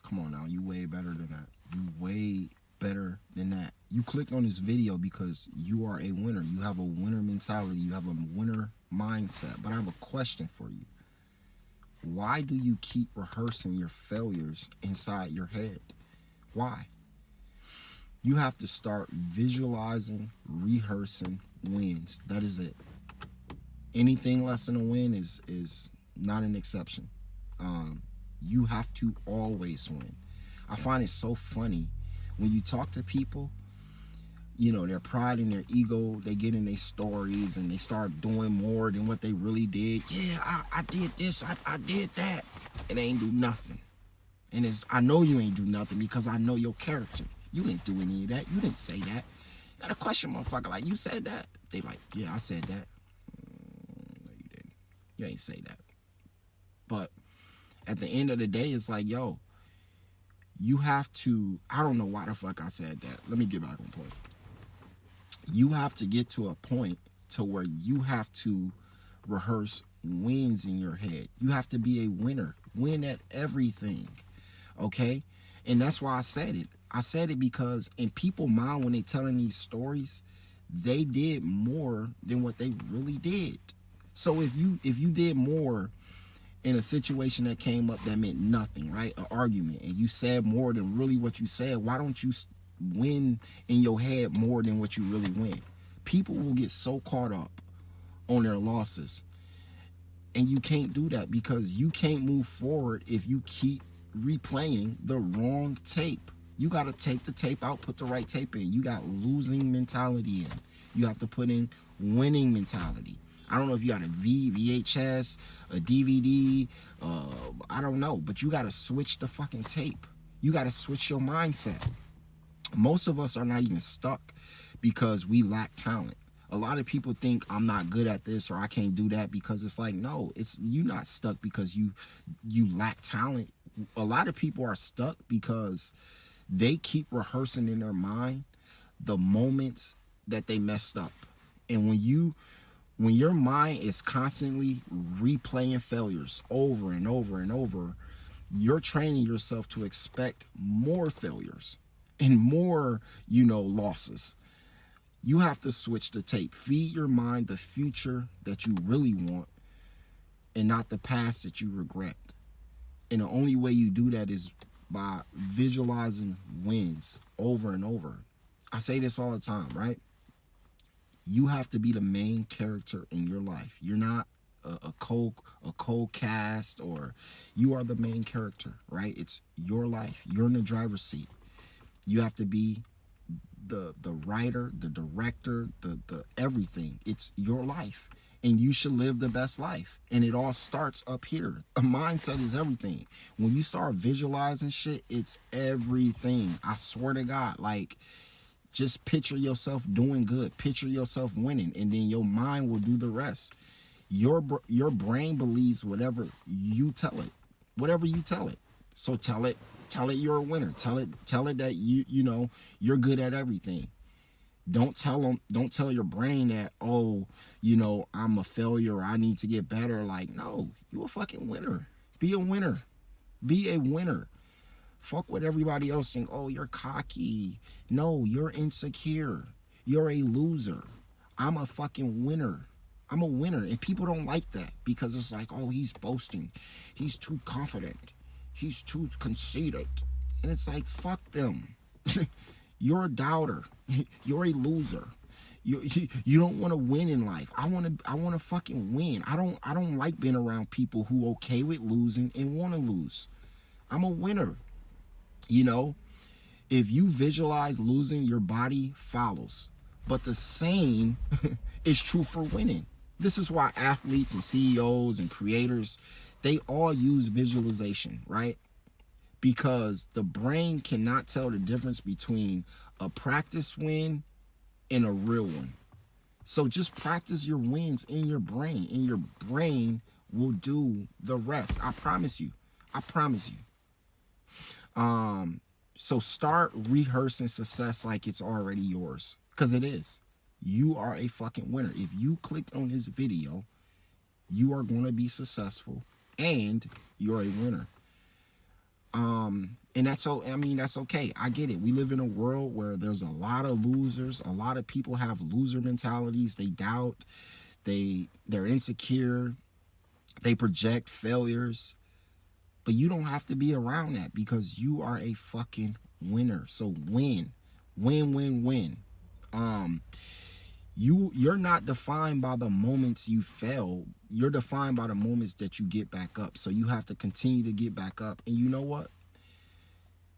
Come on now, you way better than that. You way better than that. You clicked on this video because you are a winner. You have a winner mentality. You have a winner mindset. But I have a question for you. Why do you keep rehearsing your failures inside your head? Why? You have to start visualizing, rehearsing wins. That is it. Anything less than a win is not an exception. You have to always win. I find it so funny when you talk to people, you know, their pride and their ego, they get in their stories and they start doing more than what they really did. Yeah, I did this, I did that. And they ain't do nothing. And I know you ain't do nothing because I know your character. You didn't do any of that. You didn't say that. Got a question, motherfucker, like, you said that? They like, yeah, I said that. No, you didn't. You ain't say that. But at the end of the day, it's like, yo, you have to, I don't know why the fuck I said that. Let me get back on point. You have to get to a point to where you have to rehearse wins in your head. You have to be a winner. Win at everything. Okay? And that's why I said it. I said it because in people's mind, when they telling these stories, they did more than what they really did. So if you did more in a situation that came up that meant nothing, right? An argument, and you said more than really what you said, why don't you win in your head more than what you really win? People will get so caught up on their losses, and you can't do that because you can't move forward if you keep replaying the wrong tape. You got to take the tape out, put the right tape in. You got losing mentality in. You have to put in winning mentality. I don't know if you got a VHS, a DVD, I don't know, but you got to switch the fucking tape. You got to switch your mindset. Most of us are not even stuck because we lack talent. A lot of people think I'm not good at this or I can't do that because it's like, no, it's you're not stuck because you lack talent. A lot of people are stuck because they keep rehearsing in their mind the moments that they messed up. And when your mind is constantly replaying failures over and over and over, you're training yourself to expect more failures and more, losses. You have to switch the tape. Feed your mind the future that you really want and not the past that you regret. And the only way you do that is by visualizing wins over and over. I say this all the time, right? You have to be the main character in your life. You're not a co-cast, or you are the main character, right? It's your life. You're in the driver's seat. You have to be the writer, the director, the everything. It's your life, and you should live the best life. And it all starts up here. A mindset is everything. When you start visualizing shit, it's everything. I swear to God, like, just picture yourself doing good, picture yourself winning, and then your mind will do the rest. Your brain believes whatever you tell it. Whatever you tell it. So tell it you're a winner. Tell it that you're good at everything. Don't tell your brain that, oh, I'm a failure, or I need to get better. Like, no, you a fucking winner. Be a winner. Be a winner. Fuck what everybody else think. Oh, you're cocky. No, you're insecure. You're a loser. I'm a fucking winner. I'm a winner. And people don't like that because it's like, oh, he's boasting. He's too confident. He's too conceited. And it's like, fuck them. You're a doubter. You're a loser. You don't want to win in life. I want to fucking win. I don't like being around people who okay with losing and want to lose. I'm a winner. If you visualize losing, your body follows. But the same is true for winning. This is why athletes and CEOs and creators, they all use visualization, right? Because the brain cannot tell the difference between a practice win and a real one. So just practice your wins in your brain, and your brain will do the rest. I promise you. I promise you. So start rehearsing success like it's already yours, because it is. You are a fucking winner. If you clicked on this video, you are going to be successful and you're a winner. And that's so, I mean, that's okay. I get it. We live in a world where there's a lot of losers. A lot of people have loser mentalities. They doubt, they're insecure, they project failures. But you don't have to be around that because you are a fucking winner. So win. Win, win, win. You're not defined by the moments you fail. You're defined by the moments that you get back up. So you have to continue to get back up. And you know what?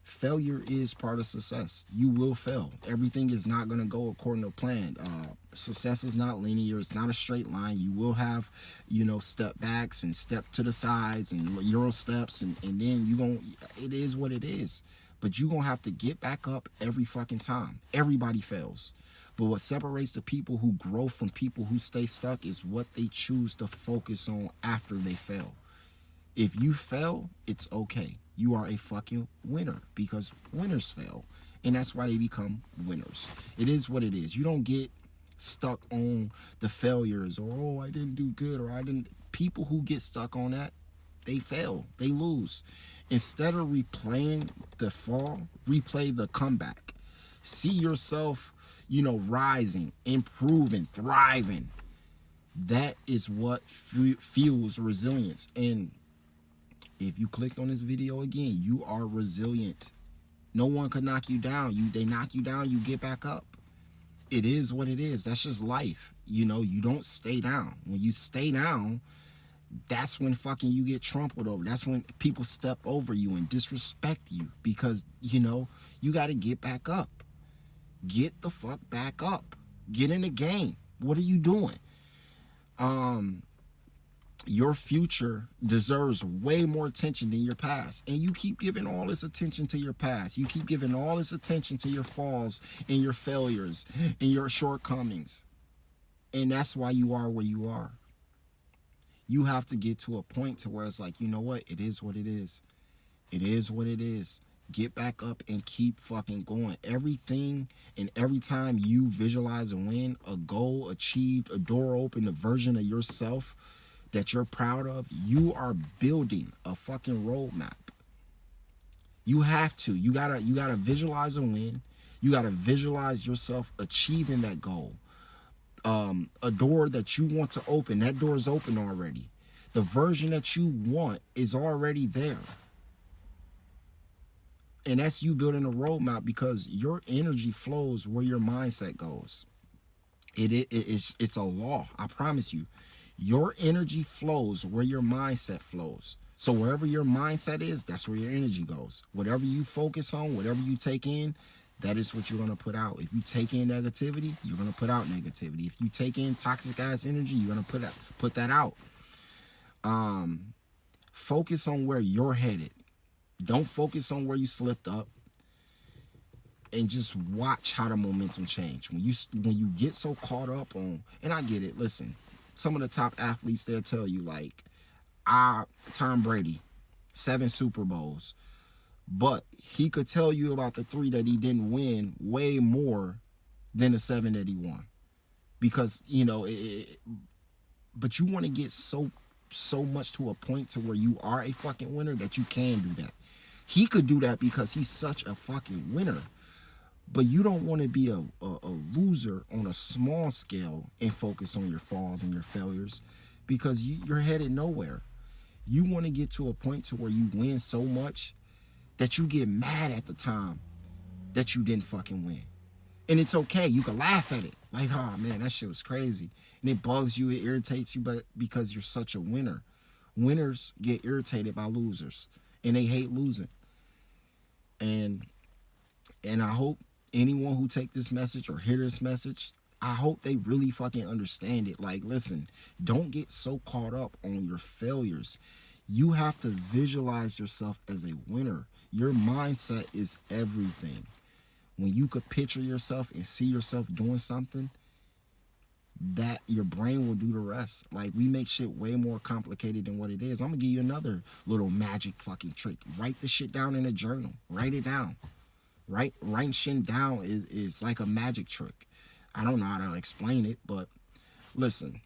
Failure is part of success. You will fail. Everything is not going to go according to plan. Success is not linear. It's not a straight line. You will have, step backs and step to the sides and Euro steps. And then it is what it is. But you're going to have to get back up every fucking time. Everybody fails. But what separates the people who grow from people who stay stuck is what they choose to focus on after they fail. If you fail, it's okay. You are a fucking winner because winners fail. And that's why they become winners. It is what it is. You don't get stuck on the failures or, oh, I didn't do good or I didn't. People who get stuck on that, they fail. They lose. Instead of replaying the fall, replay the comeback. See yourself, rising, improving, thriving. That is what fuels resilience. And if you clicked on this video again, you are resilient. No one could knock you down. They knock you down, you get back up. It is what it is. That's just life. You don't stay down. When you stay down, that's when fucking you get trampled over. That's when people step over you and disrespect you because, you got to get back up. Get the fuck back up. Get in the game. What are you doing? Your future deserves way more attention than your past. And you keep giving all this attention to your past. You keep giving all this attention to your falls and your failures and your shortcomings. And that's why you are where you are. You have to get to a point to where it's like, you know what? It is what it is. It is what it is. Get back up and keep fucking going. Everything and every time you visualize a win, a goal achieved, a door open, a version of yourself that you're proud of, you are building a fucking roadmap. You have to. You gotta visualize a win. You gotta visualize yourself achieving that goal. A door that you want to open, that door is open already. The version that you want is already there. And that's you building a roadmap because your energy flows where your mindset goes. It's a law. I promise you. Your energy flows where your mindset flows. So wherever your mindset is, that's where your energy goes. Whatever you focus on, whatever you take in, that is what you're going to put out. If you take in negativity, you're going to put out negativity. If you take in toxic ass energy, you're going to put that out. Focus on where you're headed. Don't focus on where you slipped up. And just watch how the momentum change. When you get so caught up on, and I get it, listen, some of the top athletes, they'll tell you like, Tom Brady, 7 Super Bowls. But he could tell you about the 3 that he didn't win way more than the 7 that he won. Because, but you want to get so much to a point to where you are a fucking winner that you can do that. He could do that because he's such a fucking winner. But you don't want to be a loser on a small scale and focus on your falls and your failures because you're headed nowhere. You want to get to a point to where you win so much that you get mad at the time that you didn't fucking win. And it's okay. You can laugh at it. Like, oh, man, that shit was crazy. And it bugs you. It irritates you but because you're such a winner. Winners get irritated by losers. And they hate losing. And I hope anyone who take this message or hear this message, I hope they really fucking understand it. Like, listen, don't get so caught up on your failures. You have to visualize yourself as a winner. Your mindset is everything. When you could picture yourself and see yourself doing something, that your brain will do the rest. Like, we make shit way more complicated than what it is. I'm gonna give you another little magic fucking trick. Write the shit down in a journal. Write it down. Writing shit down is like a magic trick. I don't know how to explain it, but listen,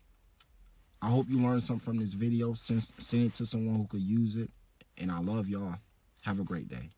I hope you learned something from this video. Send it to someone who could use it. And I love y'all. Have a great day.